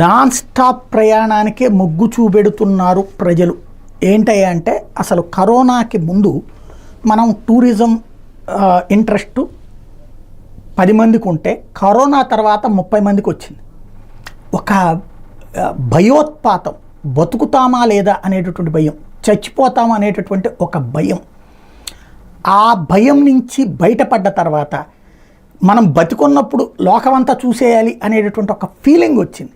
Non stop ప్రయాణానికే మొగ్గు చూపెడుతున్నారు ప్రజలు. ఏంటయ్యా అంటే అసలు కరోనాకి ముందు మనం టూరిజం ఇంట్రెస్ట్ 10 మందికి ఉంటే కరోనా తర్వాత 30 మందికి వచ్చింది. ఒక భయోత్పాతం, బతుకుతామా లేదా అనేటటువంటి భయం, చచ్చిపోతామా అనేటటువంటి ఒక భయం. ఆ భయం నుంచి బయటపడ్డ తర్వాత మనం బతికున్నప్పుడు లోకమంతా చూసేయాలి అనేటటువంటి ఒక ఫీలింగ్ వచ్చింది.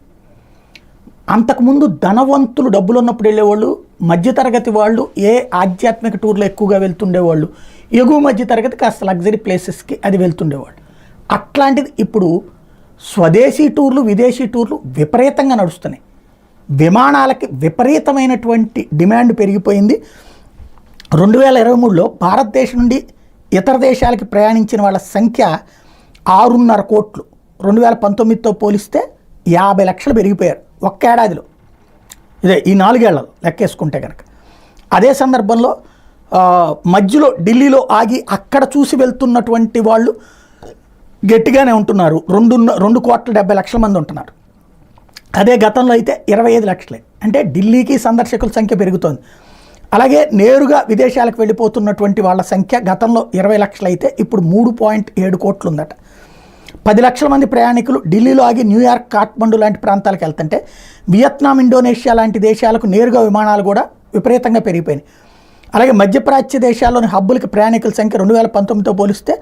అంతకుముందు ధనవంతులు డబ్బులు ఉన్నప్పుడు వెళ్ళేవాళ్ళు, మధ్యతరగతి వాళ్ళు ఏ ఆధ్యాత్మిక టూర్లో ఎక్కువగా వెళ్తుండేవాళ్ళు, ఎగువ మధ్యతరగతి కాస్త లగ్జరీ ప్లేసెస్కి అది వెళ్తుండేవాళ్ళు. అట్లాంటిది ఇప్పుడు స్వదేశీ టూర్లు, విదేశీ టూర్లు విపరీతంగా నడుస్తున్నాయి. విమానాలకి విపరీతమైనటువంటి డిమాండ్ పెరిగిపోయింది. 2023లో భారతదేశం నుండి ఇతర దేశాలకి ప్రయాణించిన వాళ్ళ సంఖ్య 6.5 కోట్లు. 2019తో పోలిస్తే 50 లక్షలు పెరిగిపోయారు ఒక్క ఏడాదిలో. ఇదే ఈ 4 ఏళ్లలో లెక్కేసుకుంటే కనుక. అదే సందర్భంలో మధ్యలో ఢిల్లీలో ఆగి అక్కడ చూసి వెళ్తున్నటువంటి వాళ్ళు గట్టిగానే ఉంటున్నారు. 2,70,00,000 మంది ఉంటున్నారు. అదే గతంలో అయితే 25 లక్షలే. అంటే ఢిల్లీకి సందర్శకుల సంఖ్య పెరుగుతోంది. అలాగే నేరుగా విదేశాలకు వెళ్ళిపోతున్నటువంటి వాళ్ళ సంఖ్య గతంలో 20 లక్షలు అయితే ఇప్పుడు 3.7 కోట్లు ఉందట. 10 లక్షల మంది ప్రయాణికులు ఢిల్లీలో ఆగి న్యూయార్క్, కాఠ్మండు లాంటి ప్రాంతాలకు వెళ్తుంటే వియత్నాం, ఇండోనేషియా లాంటి దేశాలకు నేరుగా విమానాలు కూడా విపరీతంగా పెరిగిపోయినాయి. అలాగే మధ్యప్రాచ్య దేశాల్లోని హబ్బులకి ప్రయాణికుల సంఖ్య 2019తో పోలిస్తే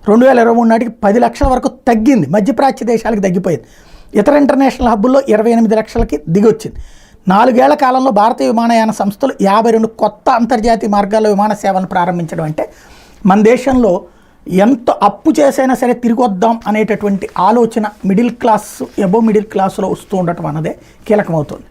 2023 నాటికి 10 లక్షల వరకు తగ్గింది. మధ్యప్రాచ్య దేశాలకు తగ్గిపోయింది. ఇతర ఇంటర్నేషనల్ హబ్బుల్లో 28 లక్షలకి దిగొచ్చింది. 4 ఏళ్ల కాలంలో భారతీయ విమానయాన సంస్థలు 52 కొత్త అంతర్జాతీయ మార్గాల్లో విమాన సేవలను ప్రారంభించడం అంటే మన దేశంలో ఎంత అప్పు చేసైనా సరే తిరిగి వద్దాం అనేటటువంటి ఆలోచన మిడిల్ క్లాస్, అబోవ్ మిడిల్ క్లాస్లో వస్తూ ఉండటం అన్నదే కీలకమవుతుంది.